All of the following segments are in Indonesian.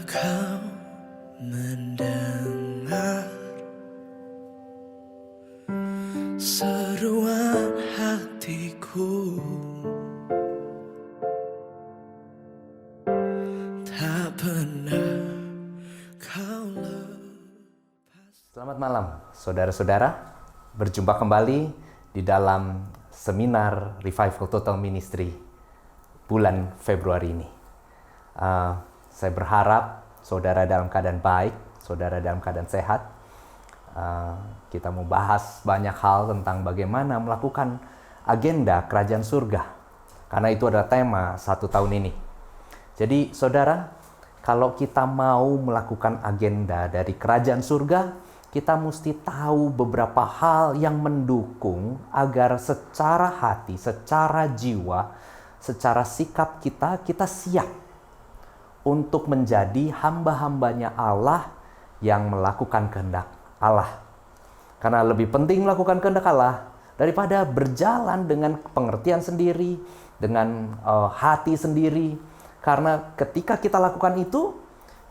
kau mendengar seruan hatiku, tak pernah kau lepas. Selamat malam, saudara-saudara. Berjumpa kembali di dalam seminar Revival Total Ministry bulan Februari ini. Saya berharap saudara dalam keadaan baik, saudara dalam keadaan sehat. Kita mau bahas banyak hal tentang bagaimana melakukan agenda kerajaan surga. Karena itu adalah tema 1 tahun ini. Jadi saudara, kalau kita mau melakukan agenda dari kerajaan surga, kita mesti tahu beberapa hal yang mendukung agar secara hati, secara jiwa, secara sikap kita siap untuk menjadi hamba-hambanya Allah yang melakukan kehendak Allah. Karena lebih penting melakukan kehendak Allah daripada berjalan dengan pengertian sendiri, dengan hati sendiri. Karena ketika kita lakukan itu,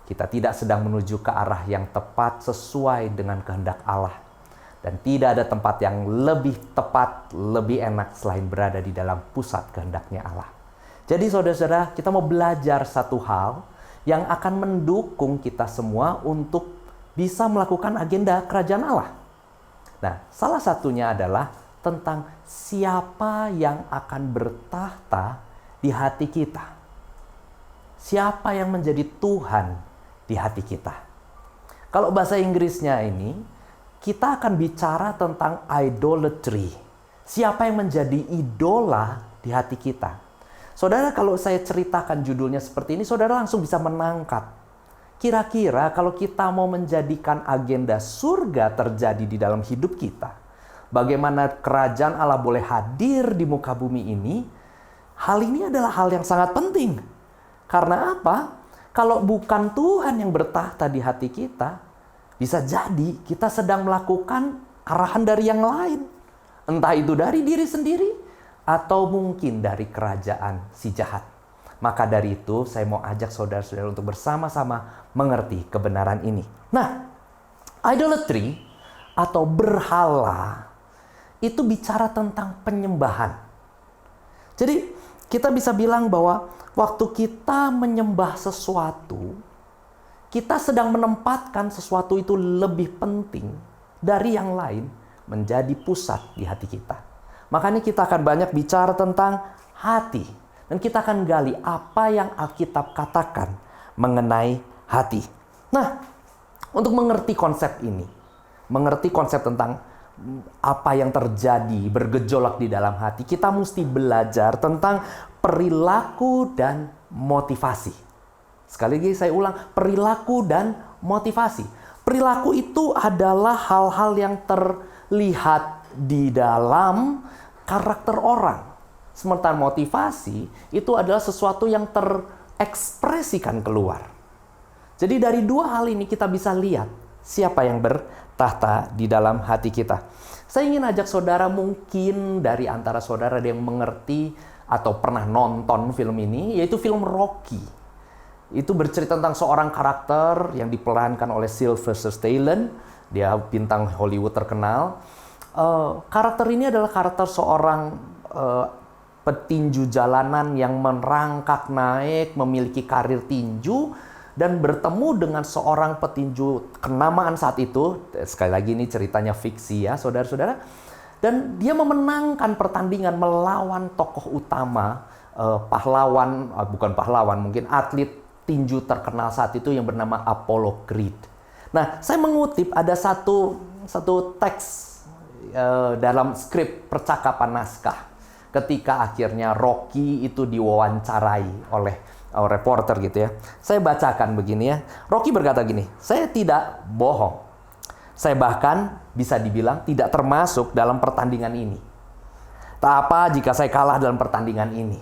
kita tidak sedang menuju ke arah yang tepat sesuai dengan kehendak Allah. Dan tidak ada tempat yang lebih tepat, lebih enak selain berada di dalam pusat kehendaknya Allah. Jadi saudara-saudara, kita mau belajar satu hal yang akan mendukung kita semua untuk bisa melakukan agenda kerajaan Allah. Nah, salah satunya adalah tentang siapa yang akan bertahta di hati kita. Siapa yang menjadi Tuhan di hati kita. Kalau bahasa Inggrisnya ini, kita akan bicara tentang idolatry. Siapa yang menjadi idola di hati kita. Saudara, kalau saya ceritakan judulnya seperti ini, saudara langsung bisa menangkap. Kira-kira kalau kita mau menjadikan agenda surga terjadi di dalam hidup kita, bagaimana kerajaan Allah boleh hadir di muka bumi ini, hal ini adalah hal yang sangat penting. Karena apa? Kalau bukan Tuhan yang bertahta di hati kita, bisa jadi kita sedang melakukan arahan dari yang lain. Entah itu dari diri sendiri, atau mungkin dari kerajaan si jahat. Maka dari itu, saya mau ajak saudara-saudara untuk bersama-sama mengerti kebenaran ini. Nah, idolatry atau berhala itu bicara tentang penyembahan. Jadi, kita bisa bilang bahwa waktu kita menyembah sesuatu, kita sedang menempatkan sesuatu itu lebih penting dari yang lain menjadi pusat di hati kita. Makanya kita akan banyak bicara tentang hati. Dan kita akan gali apa yang Alkitab katakan mengenai hati. Nah, untuk mengerti konsep ini, mengerti konsep tentang apa yang terjadi, bergejolak di dalam hati, kita mesti belajar tentang perilaku dan motivasi. Sekali lagi saya ulang, perilaku dan motivasi. Perilaku itu adalah hal-hal yang terlihat di dalam karakter orang. Sementara motivasi itu adalah sesuatu yang terekspresikan keluar. Jadi dari dua hal ini kita bisa lihat siapa yang bertahta di dalam hati kita. Saya ingin ajak saudara, mungkin dari antara saudara yang mengerti atau pernah nonton film ini, yaitu film Rocky. Itu bercerita tentang seorang karakter yang diperankan oleh Sylvester Stallone. Dia bintang Hollywood terkenal. Karakter ini adalah karakter seorang petinju jalanan yang merangkak naik, memiliki karir tinju, dan bertemu dengan seorang petinju kenamaan saat itu. Sekali lagi ini ceritanya fiksi ya, saudara-saudara. Dan dia memenangkan pertandingan melawan tokoh utama, mungkin atlet tinju terkenal saat itu yang bernama Apollo Creed. Nah, saya mengutip ada satu teks dalam skrip percakapan naskah ketika akhirnya Rocky itu diwawancarai oleh reporter gitu ya. Saya bacakan begini ya. Rocky berkata gini, "Saya tidak bohong. Saya bahkan bisa dibilang tidak termasuk dalam pertandingan ini. Tak apa jika saya kalah dalam pertandingan ini."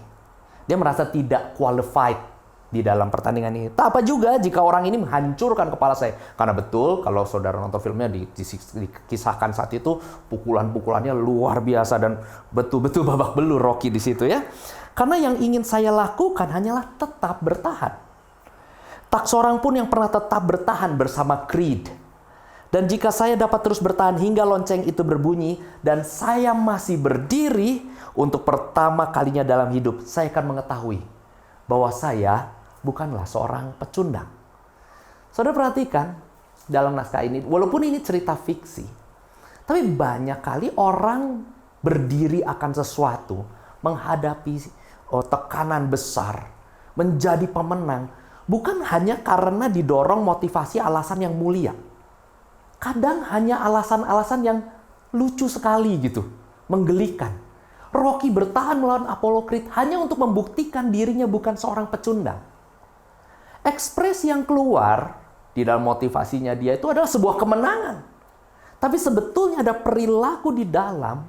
Dia merasa tidak qualified di dalam pertandingan ini. Tak apa juga jika orang ini menghancurkan kepala saya. Karena betul, kalau saudara nonton filmnya dikisahkan saat itu, pukulan-pukulannya luar biasa dan betul-betul babak belur Rocky di situ ya. Karena yang ingin saya lakukan hanyalah tetap bertahan. Tak seorang pun yang pernah tetap bertahan bersama Creed. Dan jika saya dapat terus bertahan hingga lonceng itu berbunyi dan saya masih berdiri untuk pertama kalinya dalam hidup, saya akan mengetahui bahwa saya bukanlah seorang pecundang. Saudara perhatikan dalam naskah ini, walaupun ini cerita fiksi, tapi banyak kali orang berdiri akan sesuatu, menghadapi tekanan besar, menjadi pemenang, bukan hanya karena didorong motivasi alasan yang mulia. Kadang hanya alasan-alasan yang lucu sekali gitu, menggelikan. Rocky bertahan melawan Apollo Creed hanya untuk membuktikan dirinya bukan seorang pecundang. Ekspresi yang keluar di dalam motivasinya dia itu adalah sebuah kemenangan. Tapi sebetulnya ada perilaku di dalam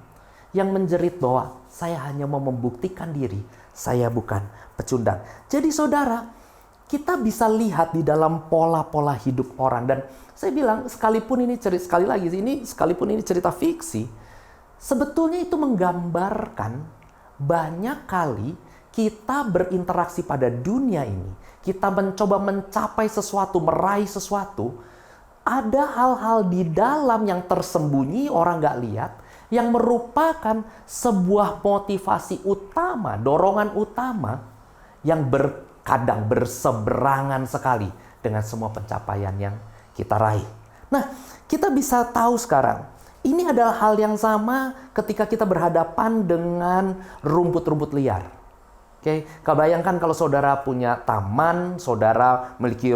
yang menjerit bahwa saya hanya mau membuktikan diri, saya bukan pecundang. Jadi saudara, kita bisa lihat di dalam pola-pola hidup orang. Dan saya bilang, sekalipun ini cerita fiksi, sebetulnya itu menggambarkan banyak kali kita berinteraksi pada dunia ini. Kita mencoba mencapai sesuatu, meraih sesuatu. Ada hal-hal di dalam yang tersembunyi, orang nggak lihat, yang merupakan sebuah motivasi utama, dorongan utama, yang kadang berseberangan sekali dengan semua pencapaian yang kita raih. Nah, kita bisa tahu sekarang, ini adalah hal yang sama ketika kita berhadapan dengan rumput-rumput liar. Oke, kebayangkan kalau saudara punya taman, saudara memiliki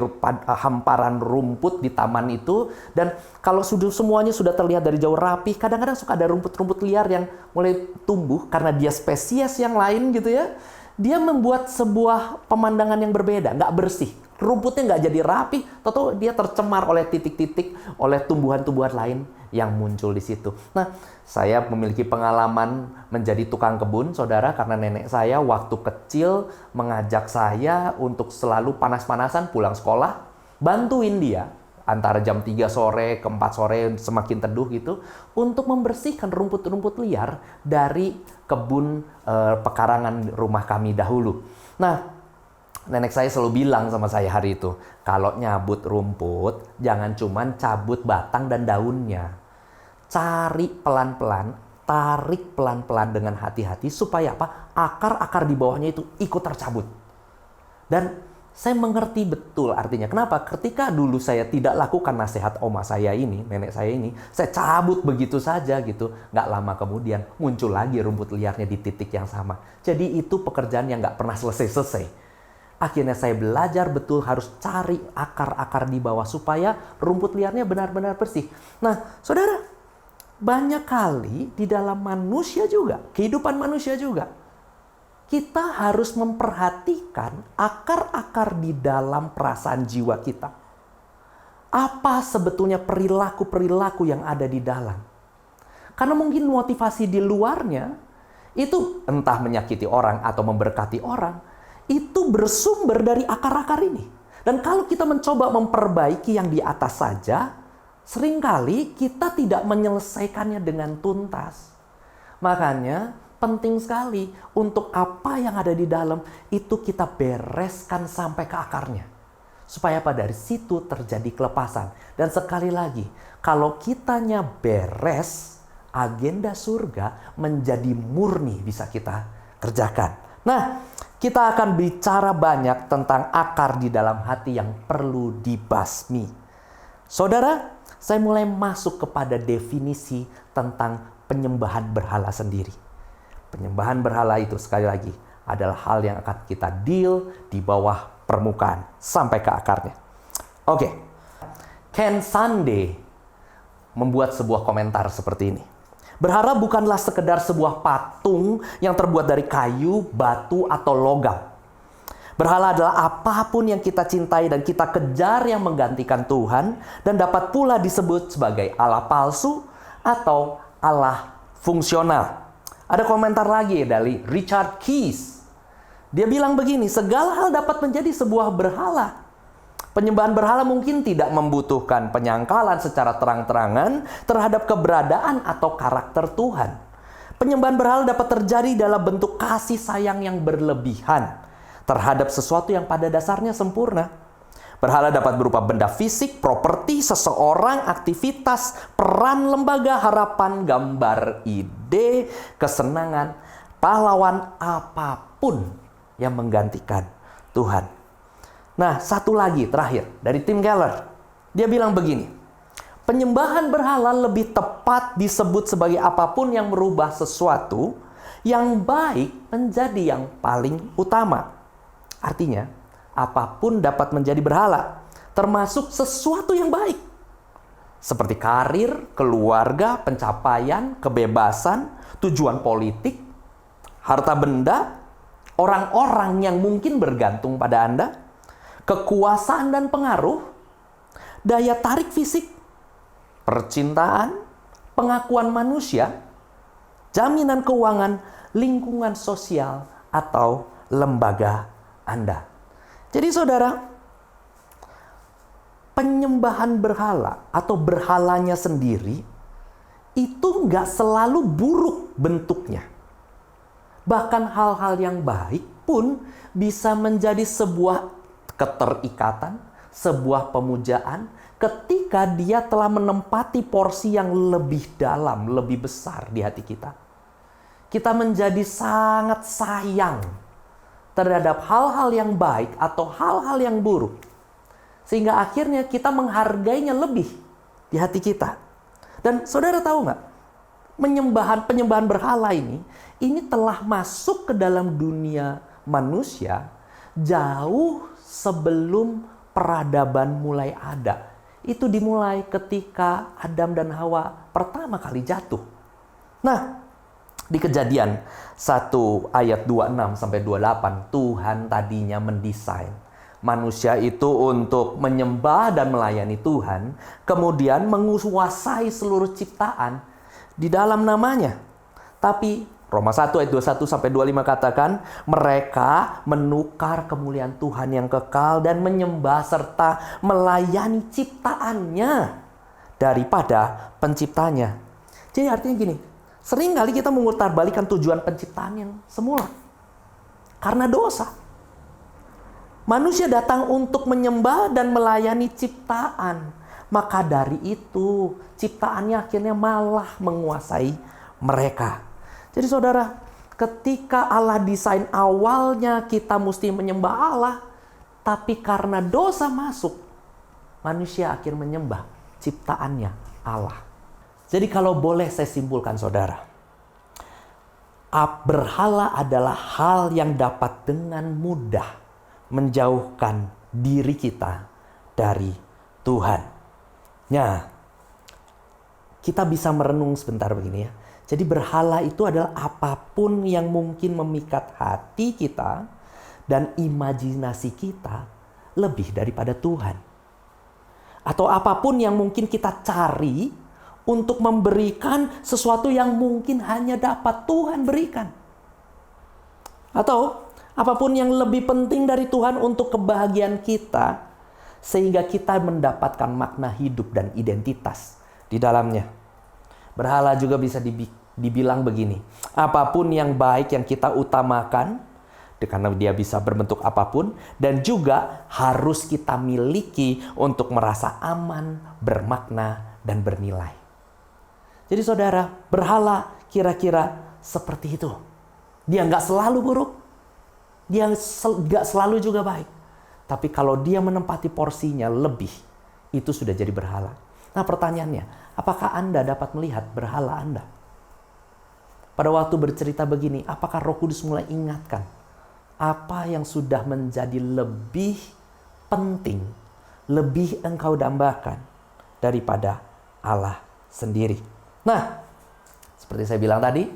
hamparan rumput di taman itu, dan kalau semuanya sudah terlihat dari jauh rapi, kadang-kadang suka ada rumput-rumput liar yang mulai tumbuh karena dia spesies yang lain gitu ya. Dia membuat sebuah pemandangan yang berbeda, nggak bersih. Rumputnya nggak jadi rapi, atau dia tercemar oleh titik-titik, oleh tumbuhan-tumbuhan lain yang muncul di situ. Nah, saya memiliki pengalaman menjadi tukang kebun, saudara, karena nenek saya waktu kecil mengajak saya untuk selalu panas-panasan pulang sekolah, bantuin dia antara jam 3 sore ke 4 sore semakin teduh gitu, untuk membersihkan rumput-rumput liar dari kebun pekarangan rumah kami dahulu. Nah, nenek saya selalu bilang sama saya hari itu, kalau nyabut rumput, jangan cuman cabut batang dan daunnya. Cari pelan-pelan, tarik pelan-pelan dengan hati-hati, supaya apa? Akar-akar di bawahnya itu ikut tercabut. Dan saya mengerti betul artinya. Kenapa? Ketika dulu saya tidak lakukan nasihat oma saya ini, nenek saya ini, saya cabut begitu saja gitu. Nggak lama kemudian muncul lagi rumput liarnya di titik yang sama. Jadi itu pekerjaan yang nggak pernah selesai-selesai. Akhirnya saya belajar betul harus cari akar-akar di bawah supaya rumput liarnya benar-benar bersih. Nah, saudara, banyak kali di dalam manusia juga, kehidupan manusia juga, kita harus memperhatikan akar-akar di dalam perasaan jiwa kita. Apa sebetulnya perilaku-perilaku yang ada di dalam? Karena mungkin motivasi di luarnya itu entah menyakiti orang atau memberkati orang, itu bersumber dari akar-akar ini. Dan kalau kita mencoba memperbaiki yang di atas saja, seringkali kita tidak menyelesaikannya dengan tuntas. Makanya penting sekali untuk apa yang ada di dalam itu kita bereskan sampai ke akarnya. Supaya pada dari situ terjadi kelepasan. Dan sekali lagi, kalau kitanya beres, agenda surga menjadi murni bisa kita kerjakan. Nah, kita akan bicara banyak tentang akar di dalam hati yang perlu dibasmi. Saudara, saya mulai masuk kepada definisi tentang penyembahan berhala sendiri. Penyembahan berhala itu sekali lagi adalah hal yang akan kita deal di bawah permukaan sampai ke akarnya. Oke. Ken Sande membuat sebuah komentar seperti ini. Berhala bukanlah sekedar sebuah patung yang terbuat dari kayu, batu, atau logam. Berhala adalah apapun yang kita cintai dan kita kejar yang menggantikan Tuhan dan dapat pula disebut sebagai Allah palsu atau Allah fungsional. Ada komentar lagi dari Richard Keys. Dia bilang begini, segala hal dapat menjadi sebuah berhala. Penyembahan berhala mungkin tidak membutuhkan penyangkalan secara terang-terangan terhadap keberadaan atau karakter Tuhan. Penyembahan berhala dapat terjadi dalam bentuk kasih sayang yang berlebihan terhadap sesuatu yang pada dasarnya sempurna. Berhala dapat berupa benda fisik, properti, seseorang, aktivitas, peran lembaga, harapan, gambar, ide, kesenangan, pahlawan, apapun yang menggantikan Tuhan. Nah, satu lagi terakhir dari Tim Keller. Dia bilang begini, penyembahan berhala lebih tepat disebut sebagai apapun yang merubah sesuatu yang baik menjadi yang paling utama. Artinya, apapun dapat menjadi berhala, termasuk sesuatu yang baik. Seperti karir, keluarga, pencapaian, kebebasan, tujuan politik, harta benda, orang-orang yang mungkin bergantung pada Anda, kekuasaan dan pengaruh, daya tarik fisik, percintaan, pengakuan manusia, jaminan keuangan, lingkungan sosial, atau lembaga Anda. Jadi saudara, penyembahan berhala atau berhalanya sendiri itu nggak selalu buruk bentuknya. Bahkan hal-hal yang baik pun bisa menjadi sebuah keterikatan, sebuah pemujaan ketika dia telah menempati porsi yang lebih dalam, lebih besar di hati kita. Kita menjadi sangat sayang terhadap hal-hal yang baik atau hal-hal yang buruk. Sehingga akhirnya kita menghargainya lebih di hati kita. Dan saudara tahu nggak? Penyembahan berhala ini telah masuk ke dalam dunia manusia jauh sebelum peradaban mulai ada. Itu dimulai ketika Adam dan Hawa pertama kali jatuh. Nah, di Kejadian 1 ayat 26 sampai 28, Tuhan tadinya mendesain manusia itu untuk menyembah dan melayani Tuhan, kemudian menguasai seluruh ciptaan di dalam namanya. Tapi Roma 1 ayat 21 sampai 25 katakan, mereka menukar kemuliaan Tuhan yang kekal dan menyembah serta melayani ciptaannya daripada penciptanya. Jadi artinya gini, sering kali kita mengutarbalikan tujuan penciptaan yang semula. Karena dosa. Manusia datang untuk menyembah dan melayani ciptaan. Maka dari itu, ciptaannya akhirnya malah menguasai mereka. Jadi saudara, ketika Allah desain awalnya kita mesti menyembah Allah, tapi karena dosa masuk, manusia akhirnya menyembah ciptaannya Allah. Jadi kalau boleh saya simpulkan saudara, berhala adalah hal yang dapat dengan mudah menjauhkan diri kita dari Tuhan. Nah, kita bisa merenung sebentar begini ya. Jadi berhala itu adalah apapun yang mungkin memikat hati kita dan imajinasi kita lebih daripada Tuhan. Atau apapun yang mungkin kita cari untuk memberikan sesuatu yang mungkin hanya dapat Tuhan berikan. Atau apapun yang lebih penting dari Tuhan untuk kebahagiaan kita, sehingga kita mendapatkan makna hidup dan identitas di dalamnya. Berhala juga bisa dibilang begini, apapun yang baik yang kita utamakan, karena dia bisa berbentuk apapun, dan juga harus kita miliki untuk merasa aman, bermakna, dan bernilai. Jadi saudara, berhala kira-kira seperti itu. Dia nggak selalu buruk, dia nggak selalu juga baik. Tapi kalau dia menempati porsinya lebih, itu sudah jadi berhala. Nah pertanyaannya, apakah Anda dapat melihat berhala Anda? Pada waktu bercerita begini, apakah Roh Kudus mulai ingatkan apa yang sudah menjadi lebih penting, lebih engkau dambakan daripada Allah sendiri? Nah, seperti saya bilang tadi,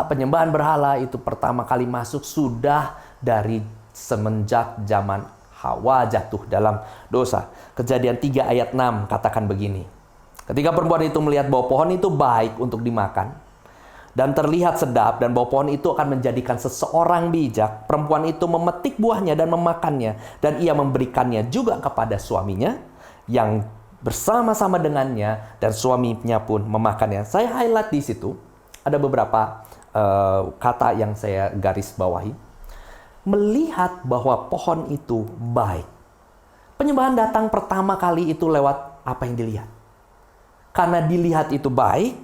penyembahan berhala itu pertama kali masuk sudah dari semenjak zaman Hawa jatuh dalam dosa. Kejadian 3 ayat 6 katakan begini. Ketika perempuan itu melihat bahwa pohon itu baik untuk dimakan dan terlihat sedap dan bahwa pohon itu akan menjadikan seseorang bijak, perempuan itu memetik buahnya dan memakannya, dan ia memberikannya juga kepada suaminya yang bersama-sama dengannya, dan suaminya pun memakannya. Saya highlight di situ ada beberapa kata yang saya garis bawahi. Melihat bahwa pohon itu baik Penyembahan datang pertama kali itu lewat apa yang dilihat. Karena dilihat itu baik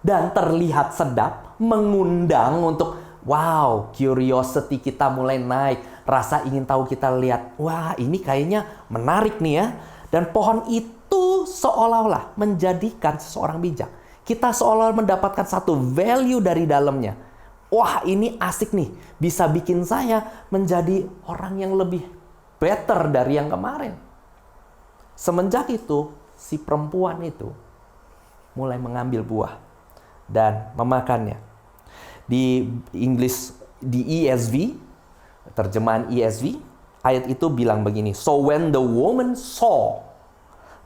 dan terlihat sedap, mengundang untuk wow, curiosity kita mulai naik. Rasa ingin tahu kita lihat, wah ini kayaknya menarik nih ya. Dan pohon itu seolah-olah menjadikan seseorang bijak. Kita seolah-olah mendapatkan satu value dari dalamnya. Wah ini asik nih, bisa bikin saya menjadi orang yang lebih better dari yang kemarin. Semenjak itu, si perempuan itu mulai mengambil buah dan memakannya. Di English, di ESV, terjemahan ESV, ayat itu bilang begini. So when the woman saw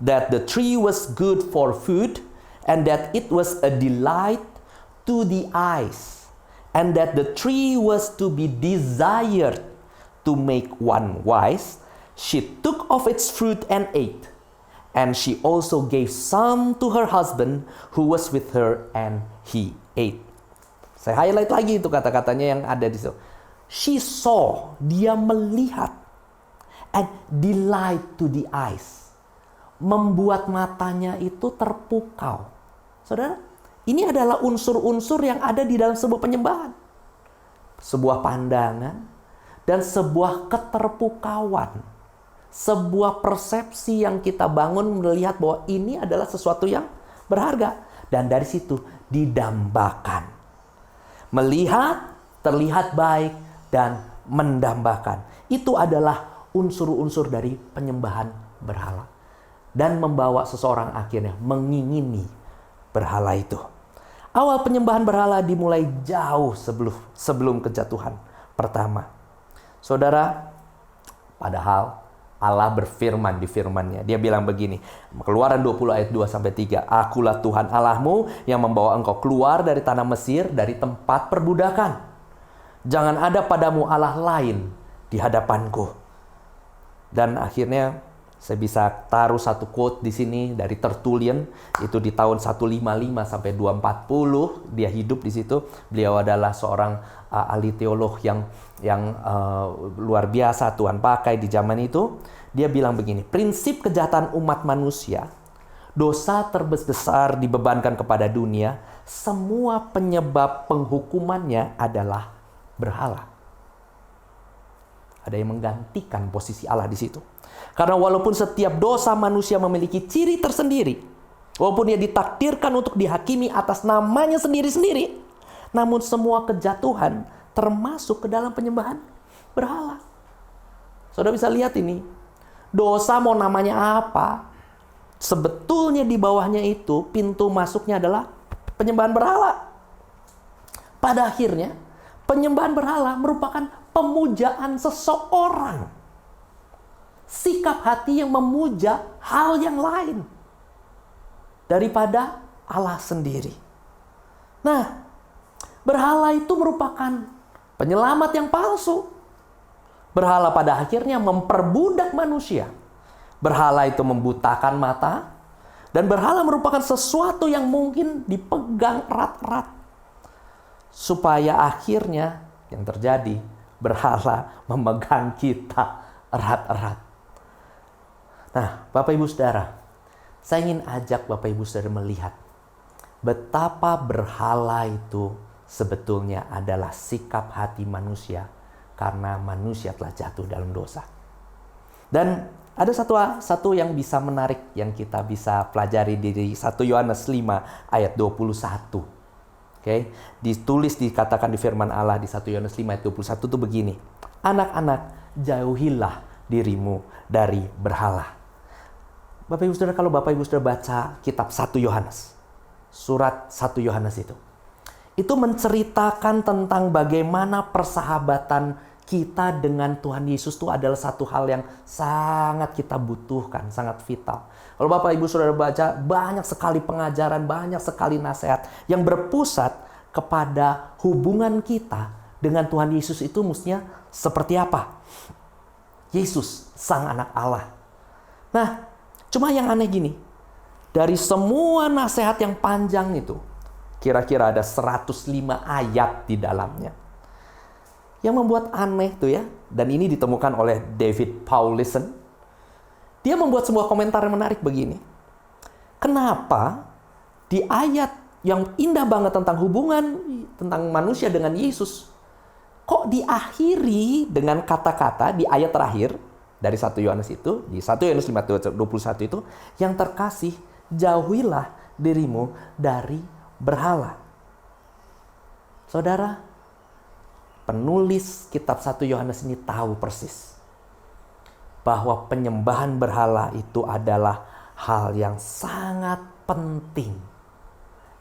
that the tree was good for food, and that it was a delight to the eyes, and that the tree was to be desired to make one wise, she took of its fruit and ate. And she also gave some to her husband who was with her, and he ate. Saya highlight lagi itu kata-katanya yang ada di situ. She saw, dia melihat, and delight to the eyes. Membuat matanya itu terpukau. Saudara, ini adalah unsur-unsur yang ada di dalam sebuah penyembahan. Sebuah pandangan, dan sebuah keterpukauan, sebuah persepsi yang kita bangun melihat bahwa ini adalah sesuatu yang berharga. Dan dari situ didambakan. Melihat, terlihat baik, dan mendambakan. Itu adalah unsur-unsur dari penyembahan berhala. Dan membawa seseorang akhirnya mengingini berhala itu. Awal penyembahan berhala dimulai jauh sebelum kejatuhan pertama. Saudara, padahal Allah berfirman di firman-Nya. Dia bilang begini, Keluaran 20 ayat 2-3. Akulah Tuhan Allahmu yang membawa engkau keluar dari tanah Mesir, dari tempat perbudakan. Jangan ada padamu Allah lain di hadapanku. Dan akhirnya saya bisa taruh satu quote di sini dari Tertullian, itu di tahun 155 sampai 240 dia hidup di situ. Beliau adalah seorang ahli teolog yang luar biasa Tuhan pakai di zaman itu. Dia bilang begini, prinsip kejahatan umat manusia, dosa terbesar dibebankan kepada dunia, semua penyebab penghukumannya adalah berhala. Ada yang menggantikan posisi Allah di situ. Karena walaupun setiap dosa manusia memiliki ciri tersendiri, walaupun dia ditakdirkan untuk dihakimi atas namanya sendiri-sendiri, namun semua kejatuhan termasuk ke dalam penyembahan berhala. Saudara bisa lihat ini, dosa mau namanya apa, sebetulnya di bawahnya itu pintu masuknya adalah penyembahan berhala. Pada akhirnya, penyembahan berhala merupakan pemujaan seseorang. Sikap hati yang memuja hal yang lain daripada Allah sendiri. Nah, berhala itu merupakan penyelamat yang palsu. Berhala pada akhirnya memperbudak manusia. Berhala itu membutakan mata. Dan berhala merupakan sesuatu yang mungkin dipegang erat-erat. Supaya akhirnya yang terjadi, berhala memegang kita erat-erat. Nah, Bapak Ibu Saudara, saya ingin ajak Bapak Ibu Saudara melihat betapa berhala itu sebetulnya adalah sikap hati manusia karena manusia telah jatuh dalam dosa. Dan ada satu yang bisa menarik yang kita bisa pelajari dari 1 Yohanes 5 ayat 21. Oke, ditulis dikatakan di firman Allah di 1 Yohanes 5 ayat 21 itu begini. Anak-anak, jauhilah dirimu dari berhala. Bapak Ibu Saudara, kalau Bapak Ibu Saudara baca kitab 1 Yohanes, surat 1 Yohanes itu menceritakan tentang bagaimana persahabatan kita dengan Tuhan Yesus itu adalah satu hal yang sangat kita butuhkan, sangat vital. Kalau Bapak Ibu Saudara baca, banyak sekali pengajaran, banyak sekali nasihat yang berpusat kepada hubungan kita dengan Tuhan Yesus itu mestinya seperti apa. Yesus, Sang Anak Allah. Nah, cuma yang aneh gini, dari semua nasihat yang panjang itu, kira-kira ada 105 ayat di dalamnya. Yang membuat aneh tuh ya, dan ini ditemukan oleh David Powlison. Dia membuat sebuah komentar yang menarik begini. Kenapa di ayat yang indah banget tentang hubungan tentang manusia dengan Yesus, kok diakhiri dengan kata-kata di ayat terakhir dari 1 Yohanes itu, di 1 Yohanes 5:21 itu, yang terkasih, jauhilah dirimu dari berhala. Saudara, penulis kitab 1 Yohanes ini tahu persis bahwa penyembahan berhala itu adalah hal yang sangat penting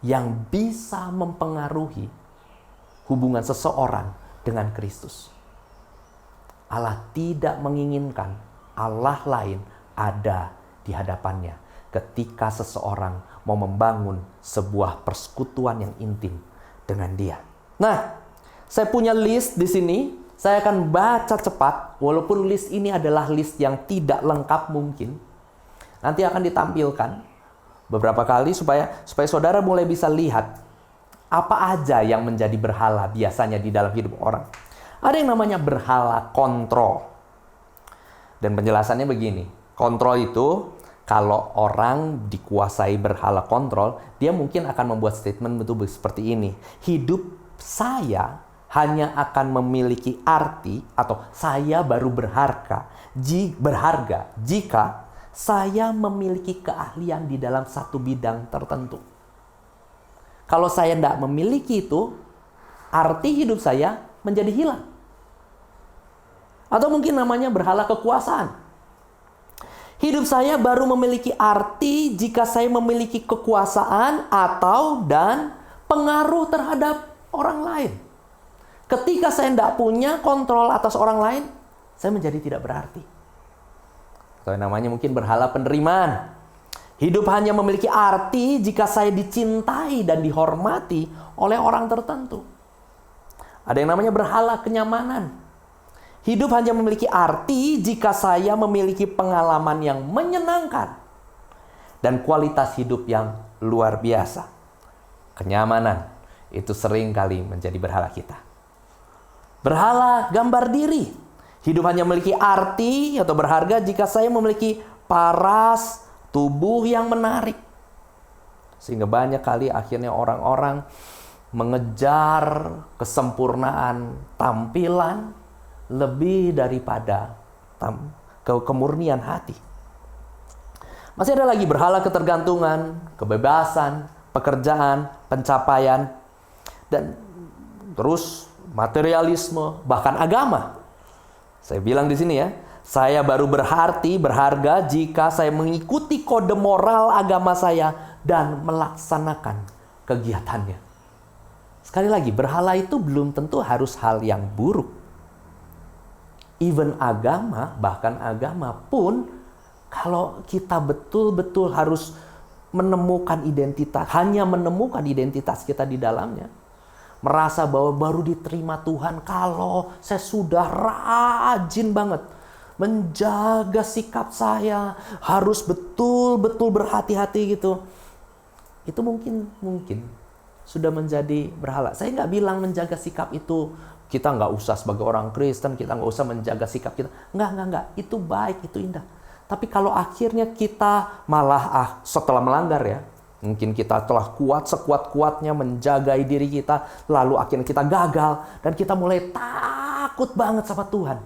yang bisa mempengaruhi hubungan seseorang dengan Kristus. Allah tidak menginginkan Allah lain ada di hadapannya ketika seseorang mau membangun sebuah persekutuan yang intim dengan Dia. Nah, saya punya list di sini. Saya akan baca cepat, walaupun list ini adalah list yang tidak lengkap mungkin. Nanti akan ditampilkan beberapa kali supaya saudara mulai bisa lihat apa aja yang menjadi berhala biasanya di dalam hidup orang. Ada yang namanya berhala kontrol. Dan penjelasannya begini. Kontrol itu, kalau orang dikuasai berhala kontrol, dia mungkin akan membuat statement betul seperti ini. Hidup saya hanya akan memiliki arti atau saya baru berharga jika saya memiliki keahlian di dalam satu bidang tertentu. Kalau saya tidak memiliki itu, arti hidup saya menjadi hilang. Atau mungkin namanya berhala kekuasaan. Hidup saya baru memiliki arti jika saya memiliki kekuasaan dan pengaruh terhadap orang lain. Ketika saya tidak punya kontrol atas orang lain, saya menjadi tidak berarti. Atau namanya mungkin berhala penerimaan. Hidup hanya memiliki arti jika saya dicintai dan dihormati oleh orang tertentu. Ada yang namanya berhala kenyamanan. Hidup hanya memiliki arti jika saya memiliki pengalaman yang menyenangkan dan kualitas hidup yang luar biasa. Kenyamanan itu sering kali menjadi berhala kita. Berhala gambar diri. Hidup hanya memiliki arti atau berharga jika saya memiliki paras tubuh yang menarik. Sehingga banyak kali akhirnya orang-orang mengejar kesempurnaan tampilan lebih daripada kemurnian hati. Masih ada lagi berhala ketergantungan, kebebasan, pekerjaan, pencapaian, dan terus materialisme, bahkan agama. Saya bilang di sini ya, saya baru berharga jika saya mengikuti kode moral agama saya dan melaksanakan kegiatannya. Sekali lagi, berhala itu belum tentu harus hal yang buruk. Even bahkan agama pun, kalau kita betul-betul harus menemukan hanya menemukan identitas kita di dalamnya, merasa bahwa baru diterima Tuhan kalau saya sudah rajin banget menjaga sikap saya, harus betul-betul berhati-hati gitu. Itu mungkin sudah menjadi berhala. Saya nggak bilang menjaga sikap itu kita nggak usah sebagai orang Kristen, kita nggak usah menjaga sikap kita. Nggak. Itu baik, itu indah. Tapi kalau akhirnya kita malah setelah melanggar ya, mungkin kita telah sekuat-kuatnya menjaga diri kita, lalu akhirnya kita gagal dan kita mulai takut banget sama Tuhan.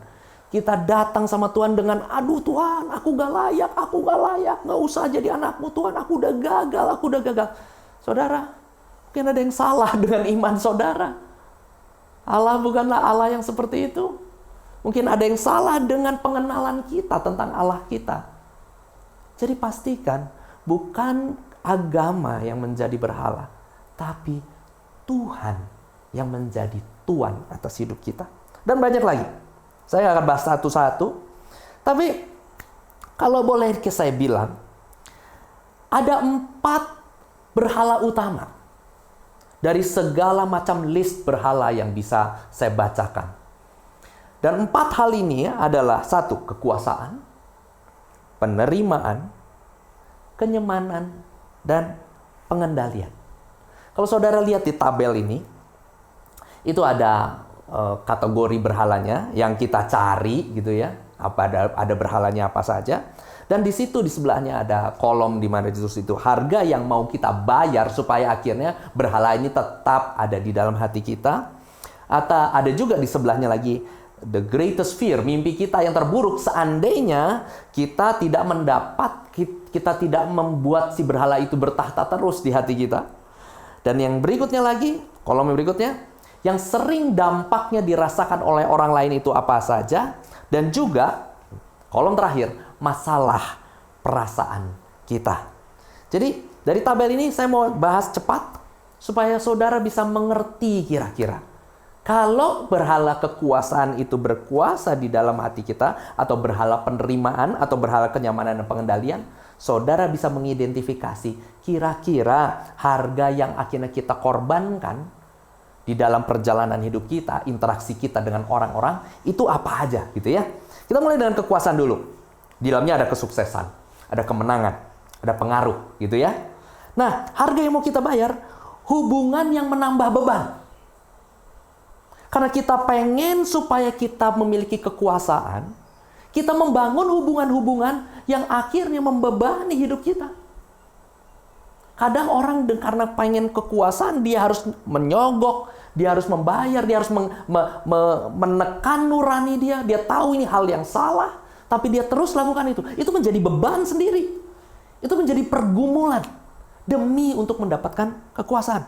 Kita datang sama Tuhan dengan, aduh Tuhan, aku gak layak, gak usah jadi anakmu Tuhan, aku udah gagal. Saudara, mungkin ada yang salah dengan iman saudara. Allah bukanlah Allah yang seperti itu. Mungkin ada yang salah dengan pengenalan kita tentang Allah kita. Jadi pastikan, bukan agama yang menjadi berhala, tapi Tuhan yang menjadi Tuan atas hidup kita. Dan banyak lagi. Saya akan bahas satu-satu. Tapi kalau boleh saya bilang, ada 4 berhala utama dari segala macam list berhala yang bisa saya bacakan. Dan 4 hal ini adalah 1, kekuasaan, penerimaan, kenyamanan, dan pengendalian. Kalau saudara lihat di tabel ini, itu ada kategori berhalanya yang kita cari gitu ya. Ada berhalanya apa saja. Dan di situ di sebelahnya ada kolom di mana ditulis itu harga yang mau kita bayar supaya akhirnya berhala ini tetap ada di dalam hati kita. Atau ada juga di sebelahnya lagi the greatest fear, mimpi kita yang terburuk seandainya kita tidak kita tidak membuat si berhala itu bertahta terus di hati kita. Dan yang berikutnya lagi, kolom yang berikutnya, yang sering dampaknya dirasakan oleh orang lain itu apa saja. Dan juga kolom terakhir, masalah perasaan kita. Jadi dari tabel ini saya mau bahas cepat supaya saudara bisa mengerti kira-kira. Kalau berhala kekuasaan itu berkuasa di dalam hati kita, atau berhala penerimaan, atau berhala kenyamanan dan pengendalian, saudara bisa mengidentifikasi kira-kira harga yang akhirnya kita korbankan di dalam perjalanan hidup kita, interaksi kita dengan orang-orang, itu apa aja gitu ya. Kita mulai dengan kekuasaan dulu. Di dalamnya ada kesuksesan, ada kemenangan, ada pengaruh gitu ya. Nah, harga yang mau kita bayar, hubungan yang menambah beban. Karena kita pengen supaya kita memiliki kekuasaan, kita membangun hubungan-hubungan yang akhirnya membebani hidup kita. Kadang orang karena pengen kekuasaan, dia harus menyogok, dia harus membayar, dia harus menekan nurani dia. Dia tahu ini hal yang salah, tapi dia terus lakukan itu. Itu menjadi beban sendiri. Itu menjadi pergumulan demi untuk mendapatkan kekuasaan.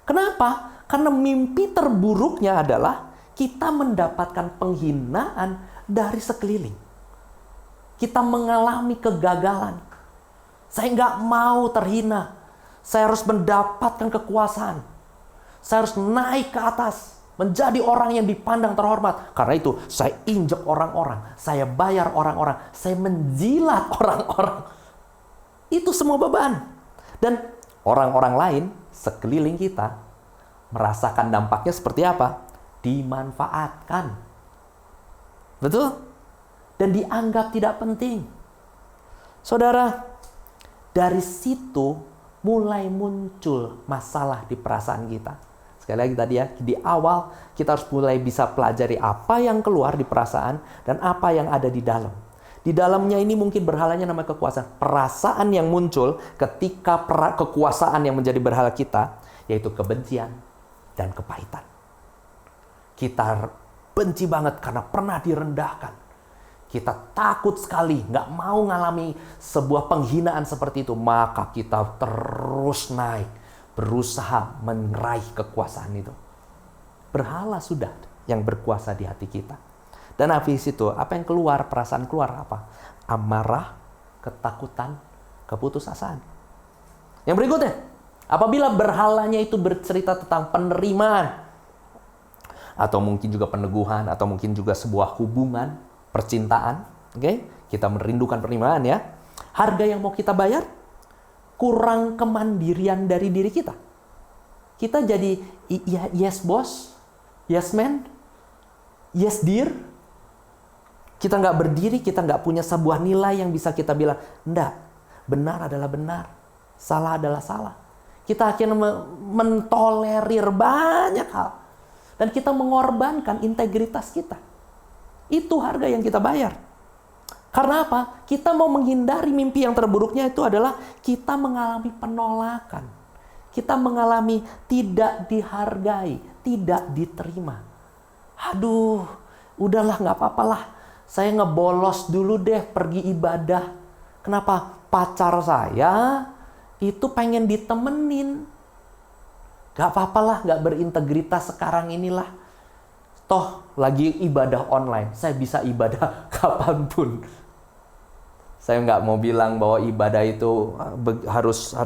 Kenapa? Karena mimpi terburuknya adalah kita mendapatkan penghinaan dari sekeliling. Kita mengalami kegagalan. Saya nggak mau terhina. Saya harus mendapatkan kekuasaan. Saya harus naik ke atas. Menjadi orang yang dipandang terhormat. Karena itu saya injek orang-orang. Saya bayar orang-orang. Saya menjilat orang-orang. Itu semua beban. Dan orang-orang lain sekeliling kita merasakan dampaknya seperti apa? Dimanfaatkan. Betul? Dan dianggap tidak penting. Saudara, dari situ mulai muncul masalah di perasaan kita. Sekali lagi tadi ya, di awal kita harus mulai bisa pelajari apa yang keluar di perasaan dan apa yang ada di dalam. Di dalamnya ini mungkin berhalanya namanya kekuasaan. Perasaan yang muncul ketika kekuasaan yang menjadi berhala kita, yaitu kebencian dan kepahitan. Kita benci banget karena pernah direndahkan. Kita takut sekali, nggak mau ngalami sebuah penghinaan seperti itu. Maka kita terus naik, berusaha meraih kekuasaan itu. Berhala sudah yang berkuasa di hati kita. Dan habis itu, apa yang keluar, perasaan keluar apa? Amarah, ketakutan, keputusasaan. Yang berikutnya, apabila berhalanya itu bercerita tentang penerimaan, atau mungkin juga peneguhan, atau mungkin juga sebuah hubungan, percintaan, oke? Kita merindukan penerimaan ya. Harga yang mau kita bayar, kurang kemandirian dari diri kita. Kita jadi yes boss, yes man, yes dear. Kita nggak berdiri, kita nggak punya sebuah nilai yang bisa kita bilang, enggak, benar adalah benar, salah adalah salah. Kita akhirnya mentolerir banyak hal. Dan kita mengorbankan integritas kita. Itu harga yang kita bayar. Karena apa? Kita mau menghindari mimpi yang terburuknya itu adalah kita mengalami penolakan. Kita mengalami tidak dihargai, tidak diterima. Aduh, udahlah nggak apa-apalah. Saya ngebolos dulu deh pergi ibadah. Kenapa? Pacar saya itu pengen ditemenin. Gak apa-apalah, gak berintegritas sekarang inilah. Toh lagi ibadah online, saya bisa ibadah kapanpun. Saya nggak mau bilang bahwa ibadah itu harus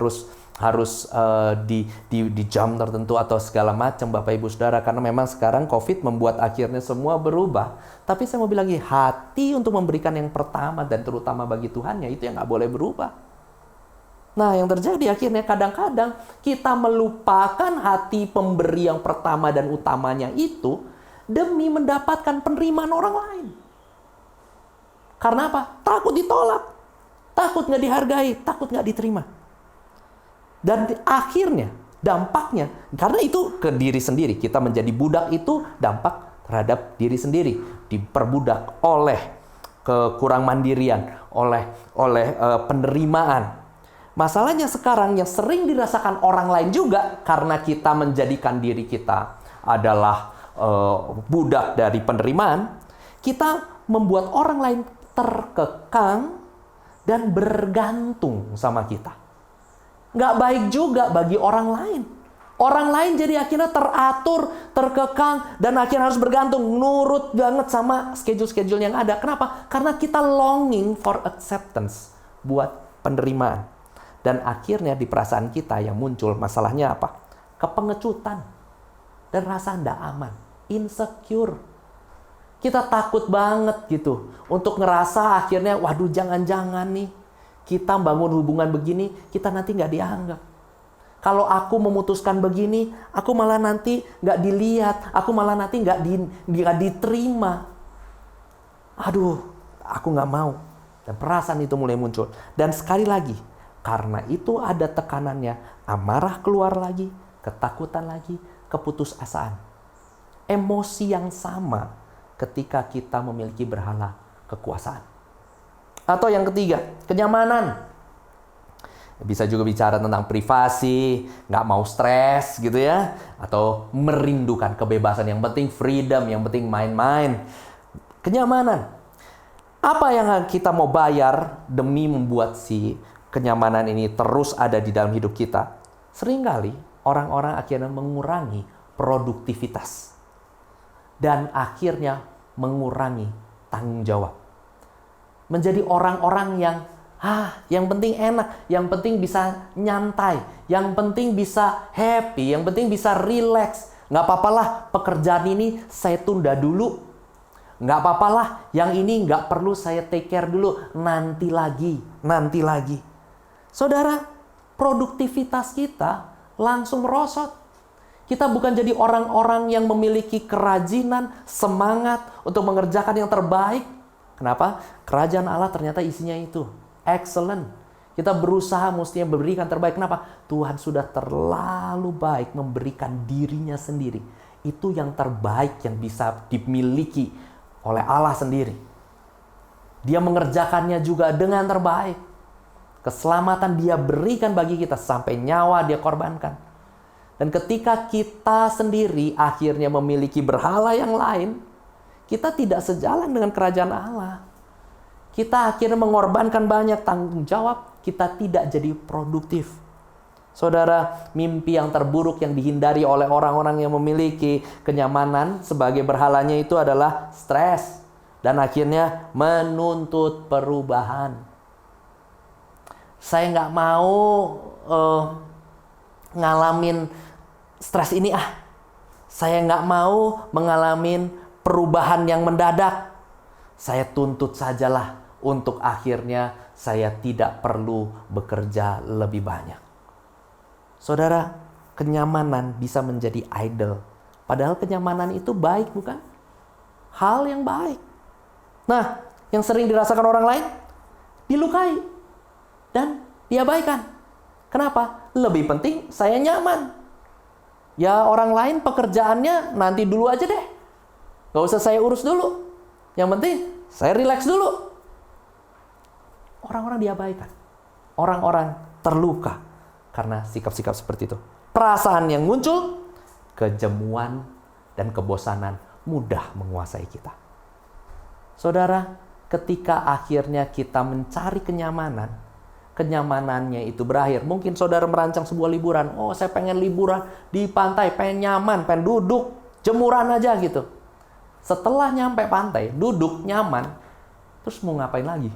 di jam tertentu atau segala macam, Bapak Ibu Saudara, karena memang sekarang COVID membuat akhirnya semua berubah. Tapi saya mau bilang lagi, hati untuk memberikan yang pertama dan terutama bagi Tuhannya itu yang nggak boleh berubah. Nah, yang terjadi akhirnya kadang-kadang kita melupakan hati pemberi yang pertama dan utamanya itu demi mendapatkan penerimaan orang lain. Karena apa? Takut ditolak, takut nggak dihargai, takut nggak diterima. Dan akhirnya dampaknya, karena itu ke diri sendiri, kita menjadi budak itu dampak terhadap diri sendiri, diperbudak oleh kekurang mandirian, oleh penerimaan. Masalahnya sekarang yang sering dirasakan orang lain juga karena kita menjadikan diri kita adalah budak dari penerimaan, kita membuat orang lain terkekang dan bergantung sama kita. Nggak baik juga bagi orang lain. Orang lain jadi akhirnya teratur, terkekang, dan akhirnya harus bergantung, nurut banget sama schedule-schedule yang ada. Kenapa? Karena kita longing for acceptance, buat penerimaan. Dan akhirnya di perasaan kita yang muncul masalahnya apa? Kepengecutan dan rasa nggak aman, insecure. Kita takut banget gitu untuk ngerasa akhirnya, waduh jangan-jangan nih kita bangun hubungan begini, kita nanti nggak dianggap. Kalau aku memutuskan begini, aku malah nanti nggak dilihat, aku malah nanti nggak diterima. Aduh, aku nggak mau. Dan perasaan itu mulai muncul. Dan sekali lagi, karena itu ada tekanannya, amarah keluar lagi, ketakutan lagi, keputusasaan. Emosi yang sama ketika kita memiliki berhala kekuasaan. Atau yang ketiga, kenyamanan. Bisa juga bicara tentang privasi, nggak mau stres gitu ya. Atau merindukan kebebasan, yang penting freedom, yang penting main-main. Kenyamanan. Apa yang kita mau bayar demi membuat si kenyamanan ini terus ada di dalam hidup kita? Seringkali orang-orang akhirnya mengurangi produktivitas. Dan akhirnya mengurangi tanggung jawab. Menjadi orang-orang yang penting enak, yang penting bisa nyantai, yang penting bisa happy, yang penting bisa relax. Nggak apa-apalah pekerjaan ini saya tunda dulu. Nggak apa-apalah yang ini nggak perlu saya take care dulu. Nanti lagi. Saudara, produktivitas kita langsung merosot. Kita bukan jadi orang-orang yang memiliki kerajinan, semangat untuk mengerjakan yang terbaik. Kenapa? Kerajaan Allah ternyata isinya itu. Excellent. Kita berusaha mestinya memberikan terbaik. Kenapa? Tuhan sudah terlalu baik memberikan dirinya sendiri. Itu yang terbaik yang bisa dimiliki oleh Allah sendiri. Dia mengerjakannya juga dengan terbaik. Keselamatan Dia berikan bagi kita sampai nyawa Dia korbankan. Dan ketika kita sendiri akhirnya memiliki berhala yang lain, kita tidak sejalan dengan kerajaan Allah. Kita akhirnya mengorbankan banyak tanggung jawab, kita tidak jadi produktif. Saudara, mimpi yang terburuk yang dihindari oleh orang-orang yang memiliki kenyamanan sebagai berhalanya itu adalah stres. Dan akhirnya menuntut perubahan. Saya nggak mau ngalamin stres ini Saya nggak mau mengalami perubahan yang mendadak. Saya tuntut sajalah untuk akhirnya saya tidak perlu bekerja lebih banyak. Saudara, kenyamanan bisa menjadi idol. Padahal kenyamanan itu baik, bukan? Hal yang baik. Nah, yang sering dirasakan orang lain, dilukai dan diabaikan. Kenapa? Lebih penting saya nyaman. Ya orang lain pekerjaannya nanti dulu aja deh. Gak usah saya urus dulu. Yang penting saya relax dulu. Orang-orang diabaikan. Orang-orang terluka karena sikap-sikap seperti itu. Perasaan yang muncul, kejemuan dan kebosanan mudah menguasai kita. Saudara, ketika akhirnya kita mencari kenyamanan, kenyamanannya itu berakhir. Mungkin saudara merancang sebuah liburan. Oh, saya pengen liburan di pantai, pengen nyaman, pengen duduk, jemuran aja gitu. Setelah nyampe pantai, duduk, nyaman, terus mau ngapain lagi?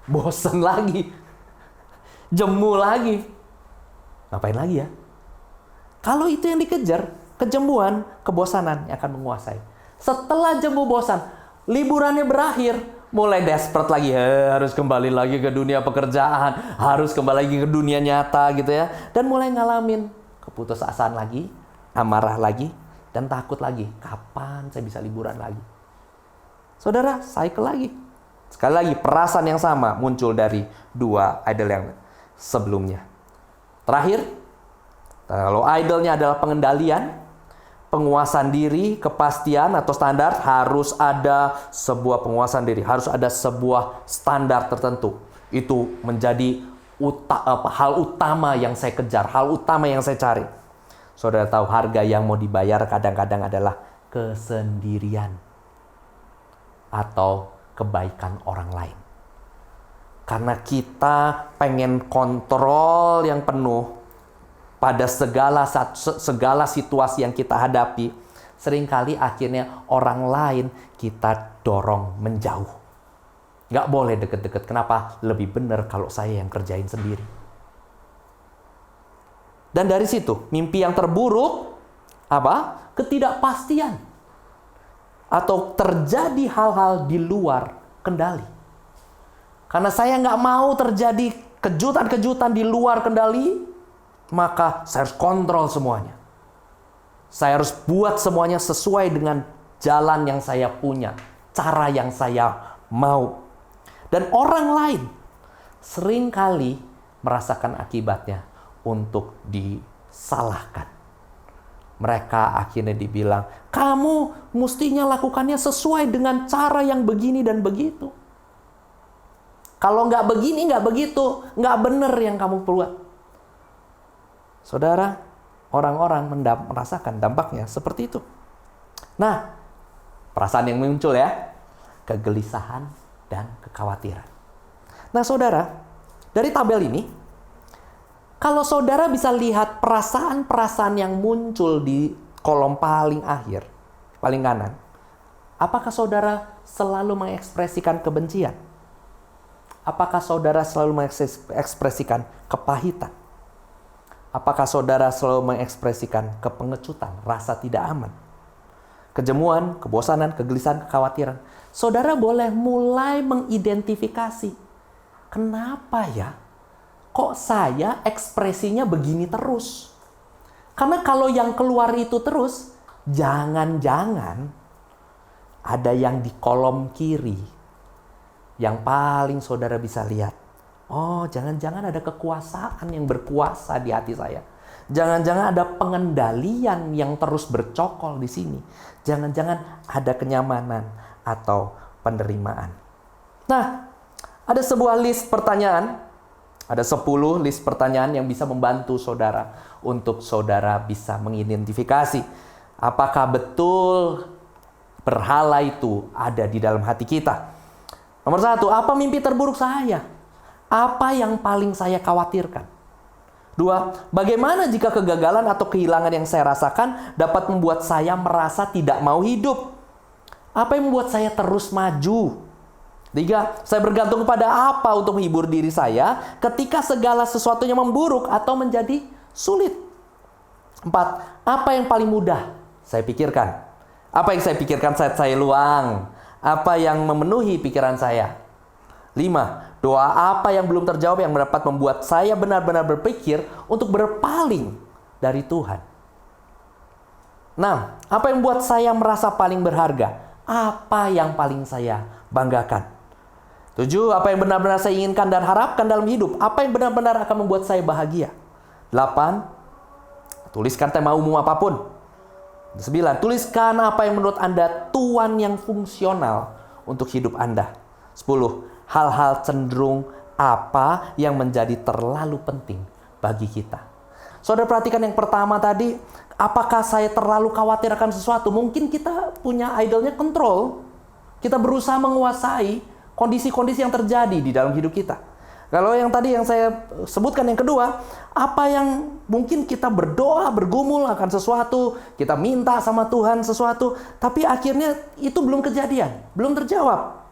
Bosen lagi. Jemu lagi. Ngapain lagi ya? Kalau itu yang dikejar, kejemuan, kebosanan yang akan menguasai. Setelah jemu bosan, liburannya berakhir, mulai desperate lagi. Harus kembali lagi ke dunia pekerjaan, harus kembali lagi ke dunia nyata gitu ya. Dan mulai ngalamin keputusasaan lagi, amarah lagi, dan takut lagi. Kapan saya bisa liburan lagi? Saudara, cycle lagi. Sekali lagi, perasaan yang sama muncul dari dua idol yang sebelumnya. Terakhir, kalau idolnya adalah pengendalian, penguasaan diri, kepastian atau standar, harus ada sebuah penguasaan diri, harus ada sebuah standar tertentu. Itu menjadi hal utama yang saya kejar, hal utama yang saya cari. Saudara tahu harga yang mau dibayar kadang-kadang adalah kesendirian atau kebaikan orang lain. Karena kita pengen kontrol yang penuh pada segala situasi yang kita hadapi, seringkali akhirnya orang lain kita dorong menjauh. Nggak boleh deket-deket. Kenapa? Lebih benar kalau saya yang kerjain sendiri. Dan dari situ, mimpi yang terburuk, apa? Ketidakpastian. Atau terjadi hal-hal di luar kendali. Karena saya nggak mau terjadi kejutan-kejutan di luar kendali, maka saya harus kontrol semuanya. Saya harus buat semuanya sesuai dengan jalan yang saya punya, cara yang saya mau. Dan orang lain seringkali merasakan akibatnya untuk disalahkan. Mereka akhirnya dibilang, kamu mestinya lakukannya sesuai dengan cara yang begini dan begitu. Kalau nggak begini, nggak begitu, nggak benar yang kamu buat. Saudara, orang-orang merasakan dampaknya seperti itu. Nah, perasaan yang muncul ya, kegelisahan dan kekhawatiran. Nah, saudara, dari tabel ini, kalau saudara bisa lihat perasaan-perasaan yang muncul di kolom paling akhir, paling kanan, apakah saudara selalu mengekspresikan kebencian? Apakah saudara selalu mengekspresikan kepahitan? Apakah saudara selalu mengekspresikan kepengecutan, rasa tidak aman? Kejemuan, kebosanan, kegelisahan, kekhawatiran. Saudara boleh mulai mengidentifikasi. Kenapa ya? Kok saya ekspresinya begini terus? Karena kalau yang keluar itu terus, jangan-jangan ada yang di kolom kiri yang paling saudara bisa lihat. Oh, jangan-jangan ada kekuasaan yang berkuasa di hati saya. Jangan-jangan ada pengendalian yang terus bercokol di sini. Jangan-jangan ada kenyamanan atau penerimaan. Nah, ada sebuah list pertanyaan. Ada 10 list pertanyaan yang bisa membantu saudara untuk saudara bisa mengidentifikasi apakah betul berhala itu ada di dalam hati kita. Nomor 1, apa mimpi terburuk saya? Apa yang paling saya khawatirkan? 2, bagaimana jika kegagalan atau kehilangan yang saya rasakan dapat membuat saya merasa tidak mau hidup? Apa yang membuat saya terus maju? 3, saya bergantung kepada apa untuk menghibur diri saya ketika segala sesuatunya memburuk atau menjadi sulit? 4, apa yang paling mudah saya pikirkan? Apa yang saya pikirkan saat saya luang? Apa yang memenuhi pikiran saya? 5, doa apa yang belum terjawab yang dapat membuat saya benar-benar berpikir untuk berpaling dari Tuhan? 6, apa yang membuat saya merasa paling berharga? Apa yang paling saya banggakan? 7, apa yang benar-benar saya inginkan dan harapkan dalam hidup? Apa yang benar-benar akan membuat saya bahagia? 8, tuliskan tema umum apapun. 9, tuliskan apa yang menurut Anda tuan yang fungsional untuk hidup Anda. 10, hal-hal cenderung apa yang menjadi terlalu penting bagi kita. Saudara perhatikan yang pertama tadi, apakah saya terlalu khawatir akan sesuatu? Mungkin kita punya idolnya kontrol. Kita berusaha menguasai kondisi-kondisi yang terjadi di dalam hidup kita. Kalau yang tadi yang saya sebutkan yang kedua, apa yang mungkin kita berdoa, bergumul akan sesuatu, kita minta sama Tuhan sesuatu, tapi akhirnya itu belum kejadian, belum terjawab.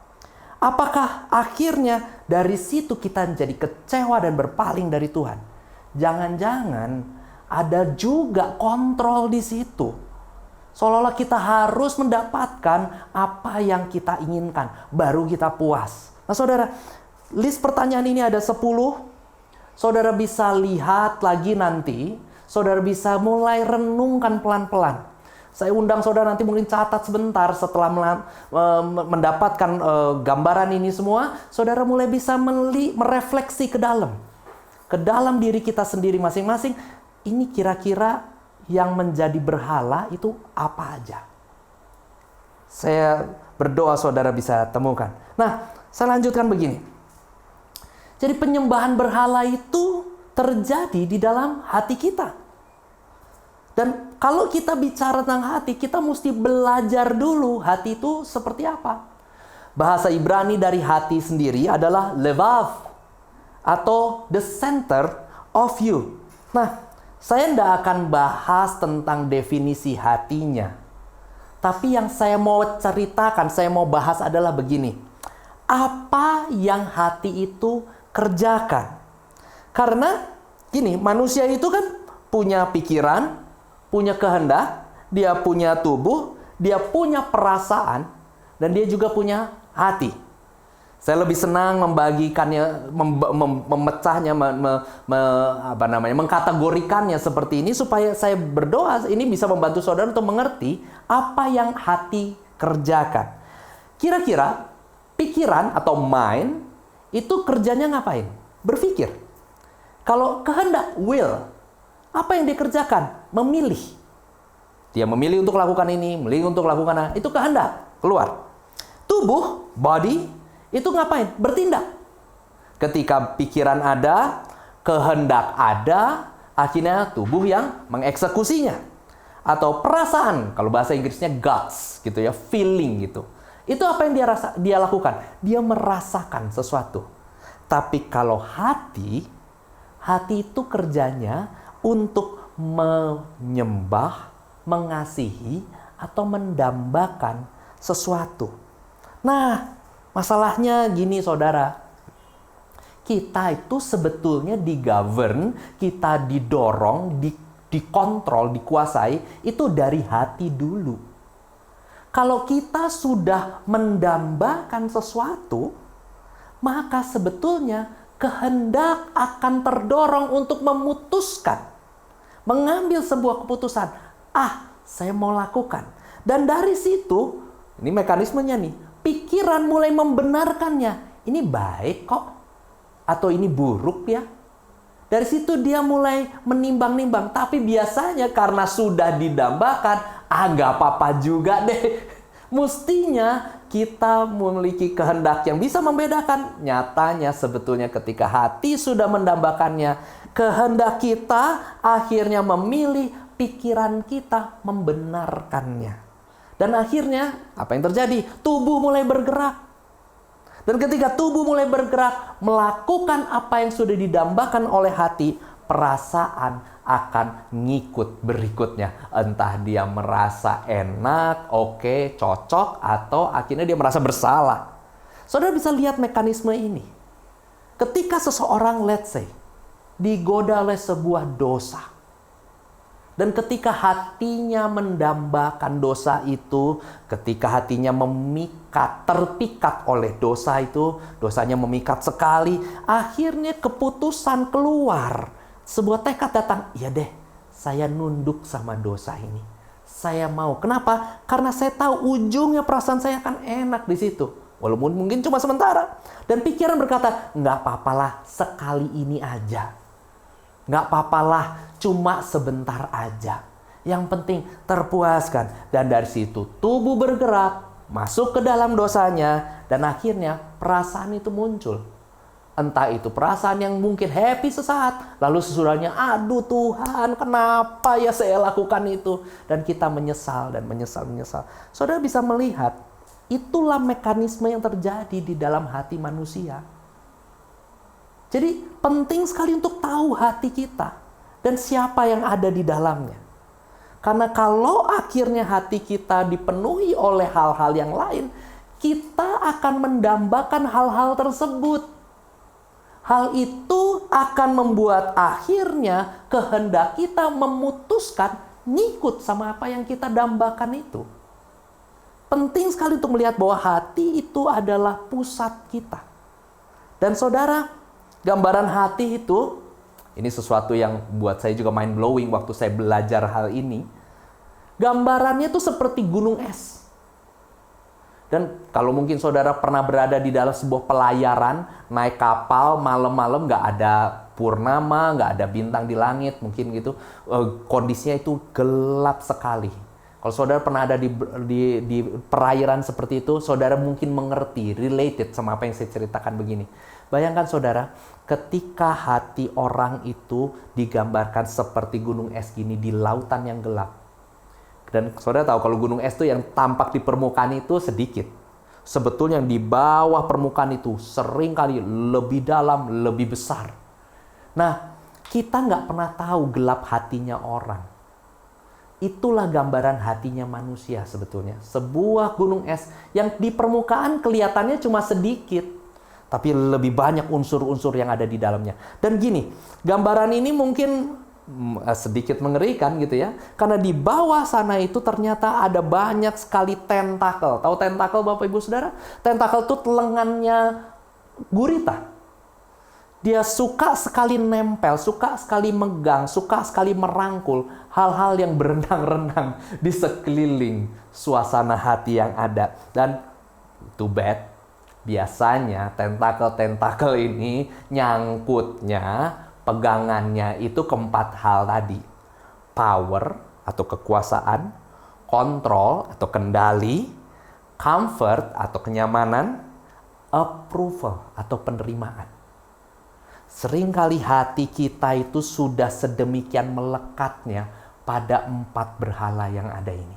Apakah akhirnya dari situ kita menjadi kecewa dan berpaling dari Tuhan? Jangan-jangan ada juga kontrol di situ. Seolah-olah kita harus mendapatkan apa yang kita inginkan, baru kita puas. Nah saudara, list pertanyaan ini ada 10. Saudara bisa lihat lagi nanti, saudara bisa mulai renungkan pelan-pelan. Saya undang saudara nanti mungkin catat sebentar setelah mendapatkan gambaran ini semua, saudara mulai bisa merefleksi ke dalam diri kita sendiri masing-masing. Ini kira-kira yang menjadi berhala itu apa aja? Saya berdoa saudara bisa temukan. Nah, saya lanjutkan begini. Jadi penyembahan berhala itu terjadi di dalam hati kita. Dan kalau kita bicara tentang hati, kita mesti belajar dulu hati itu seperti apa. Bahasa Ibrani dari hati sendiri adalah levav, atau the center of you. Nah, saya tidak akan bahas tentang definisi hatinya. Tapi yang saya mau ceritakan, saya mau bahas adalah begini. Apa yang hati itu kerjakan? Karena gini, manusia itu kan punya pikiran, punya kehendak, dia punya tubuh, dia punya perasaan, dan dia juga punya hati. Saya lebih senang membagikannya, memecahnya, mengkategorikannya seperti ini supaya saya berdoa ini bisa membantu saudara untuk mengerti apa yang hati kerjakan. Kira-kira pikiran atau mind itu kerjanya ngapain? Berpikir. Kalau kehendak, will, apa yang dikerjakan? Memilih. Dia memilih untuk lakukan ini, memilih untuk lakukan itu kehendak, keluar. Tubuh, body, itu ngapain? Bertindak. Ketika pikiran ada, kehendak ada, akhirnya tubuh yang mengeksekusinya. Atau perasaan, kalau bahasa Inggrisnya guts, gitu ya, feeling gitu. Itu apa yang dia lakukan? Dia merasakan sesuatu. Tapi kalau hati itu kerjanya untuk menyembah, mengasihi, atau mendambakan sesuatu. Nah, masalahnya gini saudara, kita itu sebetulnya digovern, kita didorong, dikontrol, dikuasai, itu dari hati dulu. Kalau kita sudah mendambakan sesuatu, maka sebetulnya kehendak akan terdorong untuk memutuskan, mengambil sebuah keputusan. Saya mau lakukan. Dan dari situ, ini mekanismenya nih, pikiran mulai membenarkannya. Ini baik kok. Atau ini buruk ya. Dari situ dia mulai menimbang-nimbang. Tapi biasanya karena sudah didambakan, nggak apa-apa juga deh. Mestinya kita memiliki kehendak yang bisa membedakan. Nyatanya sebetulnya ketika hati sudah mendambakannya, kehendak kita akhirnya memilih, pikiran kita membenarkannya. Dan akhirnya, apa yang terjadi? Tubuh mulai bergerak. Dan ketika tubuh mulai bergerak, melakukan apa yang sudah didambakan oleh hati, perasaan akan ngikut berikutnya. Entah dia merasa enak, oke, cocok, atau akhirnya dia merasa bersalah. Saudara bisa lihat mekanisme ini. Ketika seseorang, let's say, digoda oleh sebuah dosa, dan ketika hatinya mendambakan dosa itu, ketika hatinya terpikat oleh dosa itu, dosanya memikat sekali, akhirnya keputusan keluar. Sebuah tekad datang, ya deh, saya nunduk sama dosa ini. Saya mau. Kenapa? Karena saya tahu ujungnya perasaan saya akan enak di situ. Walaupun mungkin cuma sementara. Dan pikiran berkata, nggak apa-apalah, sekali ini aja. Nggak papalah, cuma sebentar aja. Yang penting terpuaskan. Dan dari situ tubuh bergerak, masuk ke dalam dosanya, dan akhirnya perasaan itu muncul. Entah itu perasaan yang mungkin happy sesaat, lalu sesudahnya, aduh Tuhan, kenapa ya saya lakukan itu? Dan kita menyesal dan menyesal. Saudara bisa melihat, itulah mekanisme yang terjadi di dalam hati manusia. Jadi penting sekali untuk tahu hati kita dan siapa yang ada di dalamnya. Karena kalau akhirnya hati kita dipenuhi oleh hal-hal yang lain, kita akan mendambakan hal-hal tersebut. Hal itu akan membuat akhirnya kehendak kita memutuskan ngikut sama apa yang kita dambakan itu. Penting sekali untuk melihat bahwa hati itu adalah pusat kita. Dan saudara, gambaran hati itu, ini sesuatu yang buat saya juga mind blowing waktu saya belajar hal ini. Gambarannya itu seperti gunung es. Dan kalau mungkin saudara pernah berada di dalam sebuah pelayaran, naik kapal malam-malam, nggak ada purnama, nggak ada bintang di langit, mungkin gitu, kondisinya itu gelap sekali. Kalau saudara pernah ada di perairan seperti itu, saudara mungkin mengerti, related sama apa yang saya ceritakan begini. Bayangkan saudara, ketika hati orang itu digambarkan seperti gunung es gini di lautan yang gelap. Dan saudara tahu kalau gunung es itu yang tampak di permukaan itu sedikit. Sebetulnya yang di bawah permukaan itu seringkali lebih dalam, lebih besar. Nah, kita nggak pernah tahu gelap hatinya orang. Itulah gambaran hatinya manusia sebetulnya. Sebuah gunung es yang di permukaan kelihatannya cuma sedikit, tapi lebih banyak unsur-unsur yang ada di dalamnya. Dan gini, gambaran ini mungkin sedikit mengerikan gitu ya. Karena di bawah sana itu ternyata ada banyak sekali tentakel. Tahu tentakel Bapak Ibu Saudara? Tentakel itu lengannya gurita. Dia suka sekali nempel, suka sekali megang, suka sekali merangkul hal-hal yang berenang-renang di sekeliling suasana hati yang ada. Dan too bad, biasanya tentakel-tentakel ini nyangkutnya, pegangannya itu keempat hal tadi. Power atau kekuasaan, kontrol atau kendali, comfort atau kenyamanan, approval atau penerimaan. Seringkali hati kita itu sudah sedemikian melekatnya pada empat berhala yang ada ini.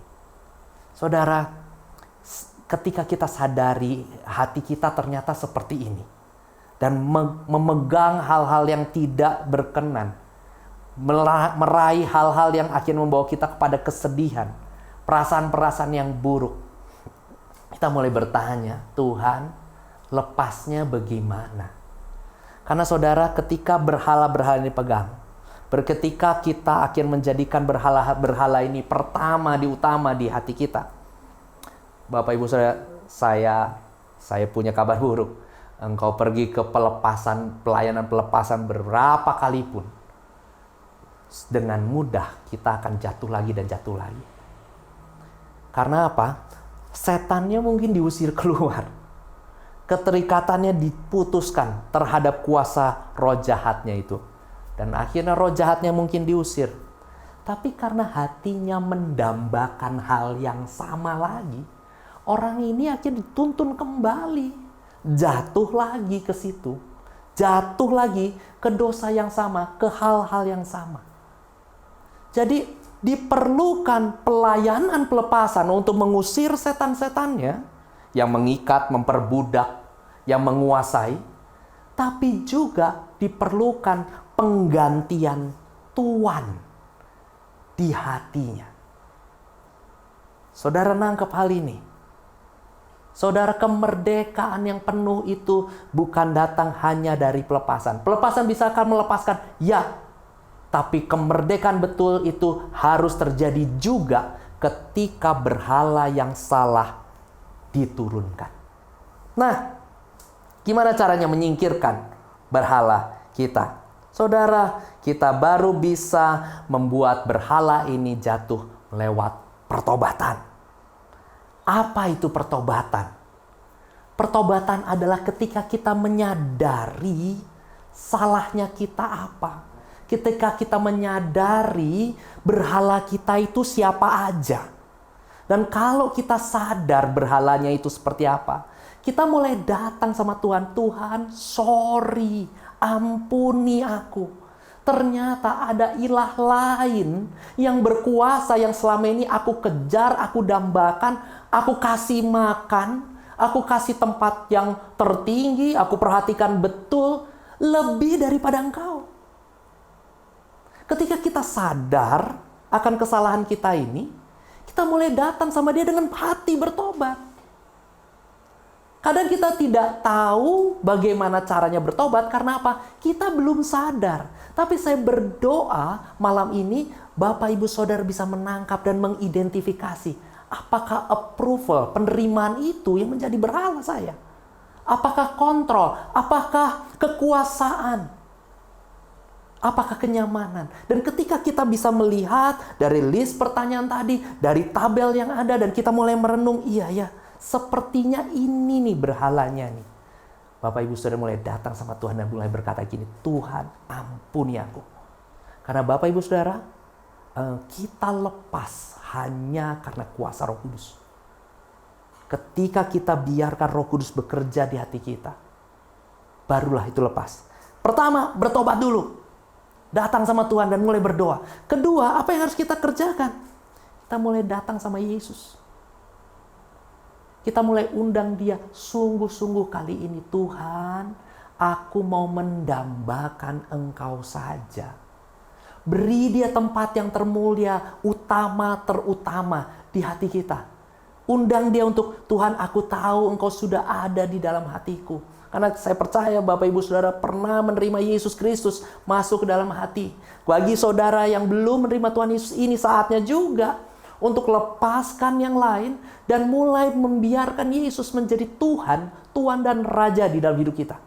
Saudara, ketika kita sadari hati kita ternyata seperti ini, dan memegang hal-hal yang tidak berkenan, meraih hal-hal yang akhirnya membawa kita kepada kesedihan, perasaan-perasaan yang buruk, kita mulai bertanya, Tuhan, lepasnya bagaimana? Karena saudara, ketika berhala-berhala ini pegang, ketika kita akan menjadikan berhala-berhala ini utama di hati kita, Bapak Ibu saya punya kabar buruk. Engkau pergi ke pelayanan pelepasan berapa kali pun, dengan mudah kita akan jatuh lagi dan jatuh lagi. Karena apa? Setannya mungkin diusir keluar. Keterikatannya diputuskan terhadap kuasa roh jahatnya itu. Dan akhirnya roh jahatnya mungkin diusir. Tapi karena hatinya mendambakan hal yang sama lagi, orang ini akhirnya dituntun kembali. Jatuh lagi ke situ. Jatuh lagi ke dosa yang sama, ke hal-hal yang sama. Jadi diperlukan pelayanan pelepasan untuk mengusir setan-setannya yang mengikat, memperbudak, yang menguasai. Tapi juga diperlukan penggantian tuan di hatinya. Saudara nangkep hal ini? Saudara, kemerdekaan yang penuh itu bukan datang hanya dari pelepasan. Pelepasan bisa akan melepaskan, ya. Tapi kemerdekaan betul itu harus terjadi juga ketika berhala yang salah diturunkan. Nah, gimana caranya menyingkirkan berhala kita? Saudara, kita baru bisa membuat berhala ini jatuh lewat pertobatan. Apa itu pertobatan? Pertobatan adalah ketika kita menyadari salahnya kita apa. Ketika kita menyadari berhala kita itu siapa aja. Dan kalau kita sadar berhalanya itu seperti apa, kita mulai datang sama Tuhan. Tuhan, sorry, ampuni aku. Ternyata ada ilah lain yang berkuasa yang selama ini aku kejar, aku dambakan, aku kasih makan, aku kasih tempat yang tertinggi, aku perhatikan betul, lebih daripada engkau. Ketika kita sadar akan kesalahan kita ini, kita mulai datang sama dia dengan hati bertobat. Kadang kita tidak tahu bagaimana caranya bertobat. Karena apa? Kita belum sadar. Tapi saya berdoa malam ini Bapak Ibu Saudara bisa menangkap dan mengidentifikasi. Apakah approval, penerimaan itu yang menjadi berhala saya? Apakah kontrol? Apakah kekuasaan? Apakah kenyamanan? Dan ketika kita bisa melihat dari list pertanyaan tadi, dari tabel yang ada, dan kita mulai merenung, iya ya, Sepertinya ini nih berhalanya nih. Bapak Ibu Saudara mulai datang sama Tuhan dan mulai berkata gini, Tuhan ampuni aku. Karena Bapak Ibu Saudara, kita lepas hanya karena kuasa Roh Kudus. Ketika kita biarkan Roh Kudus bekerja di hati kita, barulah itu lepas. Pertama, bertobat dulu. Datang sama Tuhan dan mulai berdoa. Kedua, apa yang harus kita kerjakan? Kita mulai datang sama Yesus. Kita mulai undang dia, sungguh-sungguh kali ini Tuhan, aku mau mendambakan Engkau saja. Beri dia tempat yang termulia, utama, terutama di hati kita. Undang dia untuk, Tuhan aku tahu Engkau sudah ada di dalam hatiku. Karena saya percaya Bapak Ibu Saudara pernah menerima Yesus Kristus masuk ke dalam hati. Bagi saudara yang belum menerima Tuhan Yesus, ini saatnya juga untuk lepaskan yang lain dan mulai membiarkan Yesus menjadi Tuhan, Tuhan dan Raja di dalam hidup kita.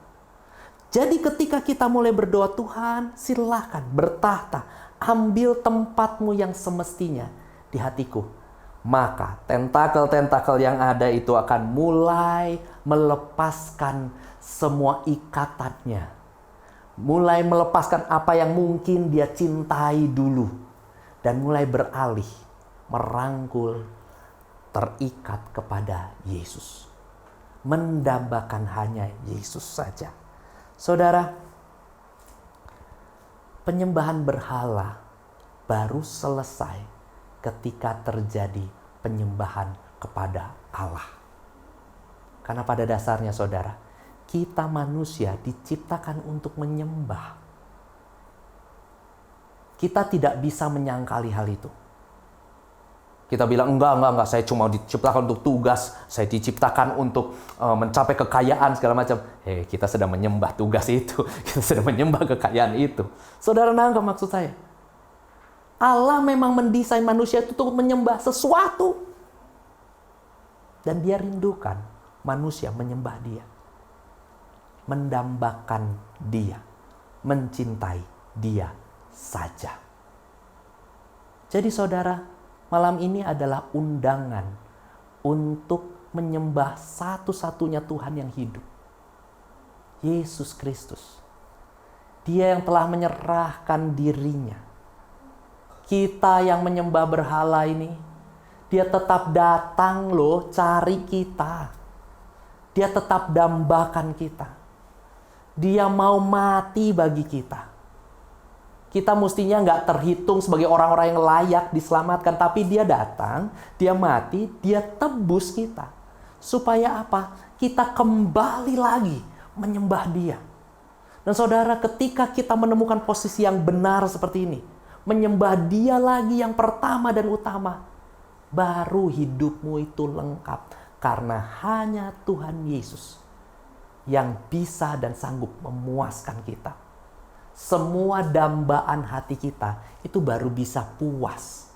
Jadi ketika kita mulai berdoa, Tuhan silakan bertahta, ambil tempatmu yang semestinya di hatiku. Maka tentakel-tentakel yang ada itu akan mulai melepaskan semua ikatannya. Mulai melepaskan apa yang mungkin dia cintai dulu. Dan mulai beralih, merangkul, terikat kepada Yesus. Mendambakan hanya Yesus saja. Saudara, penyembahan berhala baru selesai ketika terjadi penyembahan kepada Allah. Karena pada dasarnya saudara, kita manusia diciptakan untuk menyembah. Kita tidak bisa menyangkali hal itu. Kita bilang, enggak, saya cuma diciptakan untuk tugas, saya diciptakan untuk mencapai kekayaan segala macam. Kita sedang menyembah tugas itu, kita sedang menyembah kekayaan itu. Saudara nangkep maksud saya? Allah memang mendesain manusia itu untuk menyembah sesuatu. Dan dia rindukan manusia menyembah dia. Mendambakan dia. Mencintai dia saja. Jadi saudara, malam ini adalah undangan untuk menyembah satu-satunya Tuhan yang hidup. Yesus Kristus. Dia yang telah menyerahkan dirinya. Kita yang menyembah berhala ini, dia tetap datang loh cari kita. Dia tetap dambakan kita. Dia mau mati bagi kita. Kita mestinya nggak terhitung sebagai orang-orang yang layak diselamatkan. Tapi dia datang, dia mati, dia tebus kita. Supaya apa? Kita kembali lagi menyembah dia. Dan saudara, ketika kita menemukan posisi yang benar seperti ini, menyembah dia lagi yang pertama dan utama, baru hidupmu itu lengkap. Karena hanya Tuhan Yesus yang bisa dan sanggup memuaskan kita. Semua dambaan hati kita itu baru bisa puas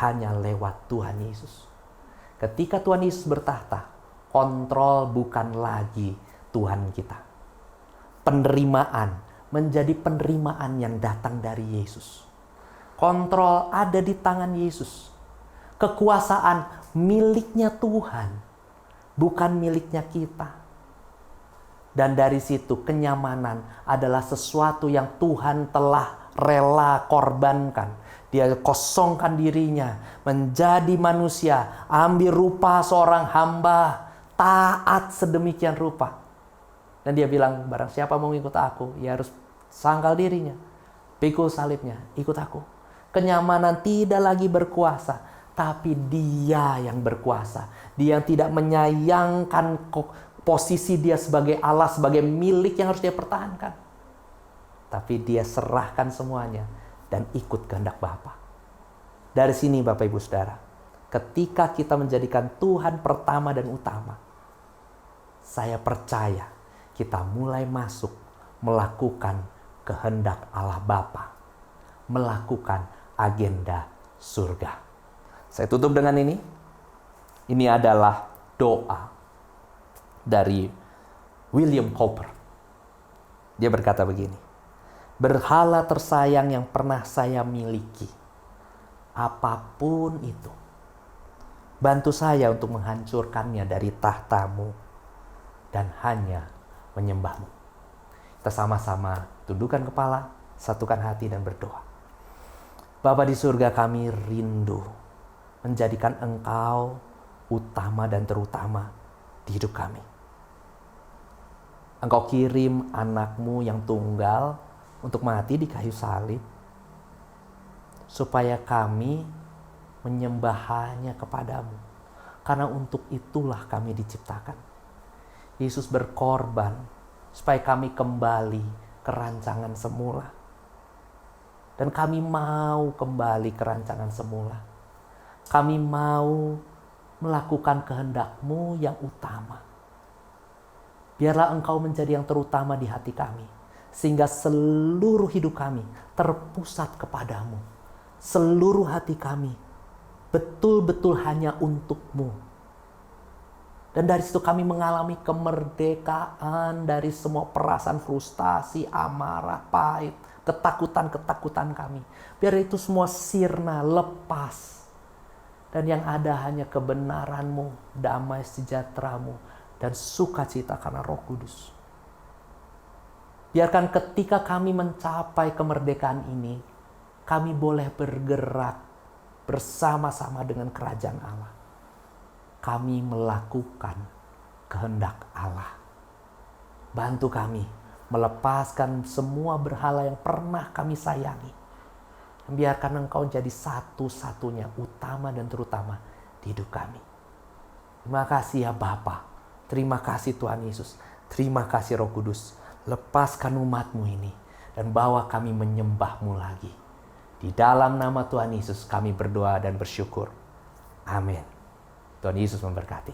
hanya lewat Tuhan Yesus. Ketika Tuhan Yesus bertahta, kontrol bukan lagi Tuhan kita. Penerimaan menjadi penerimaan yang datang dari Yesus. Kontrol ada di tangan Yesus. Kekuasaan miliknya Tuhan, bukan miliknya kita. Dan dari situ kenyamanan adalah sesuatu yang Tuhan telah rela korbankan. Dia kosongkan dirinya, menjadi manusia, ambil rupa seorang hamba, taat sedemikian rupa. Dan dia bilang, barang siapa mau ikut aku, ia harus sangkal dirinya, pikul salibnya, ikut aku. Kenyamanan tidak lagi berkuasa, tapi dia yang berkuasa. Dia yang tidak menyayangkan posisi dia sebagai Allah, sebagai milik yang harus dia pertahankan. Tapi dia serahkan semuanya dan ikut kehendak Bapa. Dari sini Bapak Ibu Saudara, ketika kita menjadikan Tuhan pertama dan utama, saya percaya kita mulai masuk melakukan kehendak Allah Bapa, melakukan agenda surga. Saya tutup dengan ini. Ini adalah doa dari William Cowper. Dia berkata begini, berhala tersayang yang pernah saya miliki, apapun itu, Bantu saya untuk menghancurkannya dari tahtamu dan hanya menyembahmu. Kita sama-sama tundukkan kepala, satukan hati dan berdoa. Bapa di surga, kami rindu menjadikan Engkau utama dan terutama di hidup kami. Engkau kirim anakmu yang tunggal untuk mati di kayu salib, supaya kami menyembah hanya kepadamu. Karena untuk itulah kami diciptakan. Yesus berkorban supaya kami kembali ke rancangan semula. Dan kami mau kembali ke rancangan semula. Kami mau melakukan kehendak-Mu yang utama. Biarlah Engkau menjadi yang terutama di hati kami. Sehingga seluruh hidup kami terpusat kepadamu. Seluruh hati kami betul-betul hanya untuk-Mu. Dan dari situ kami mengalami kemerdekaan dari semua perasaan frustasi, amarah, pahit, ketakutan-ketakutan kami. Biar itu semua sirna, lepas. Dan yang ada hanya kebenaran-Mu, damai sejahtera-Mu, dan sukacita karena Roh Kudus. Biarkan ketika kami mencapai kemerdekaan ini, kami boleh bergerak bersama-sama dengan kerajaan Allah. Kami melakukan kehendak Allah. Bantu kami melepaskan semua berhala yang pernah kami sayangi. Biarkan Engkau jadi satu-satunya utama dan terutama di hidup kami. Terima kasih ya Bapa. Terima kasih Tuhan Yesus. Terima kasih Roh Kudus. Lepaskan umat-Mu ini dan bawa kami menyembah-Mu lagi. Di dalam nama Tuhan Yesus kami berdoa dan bersyukur. Amin. Tuhan Yesus memberkati.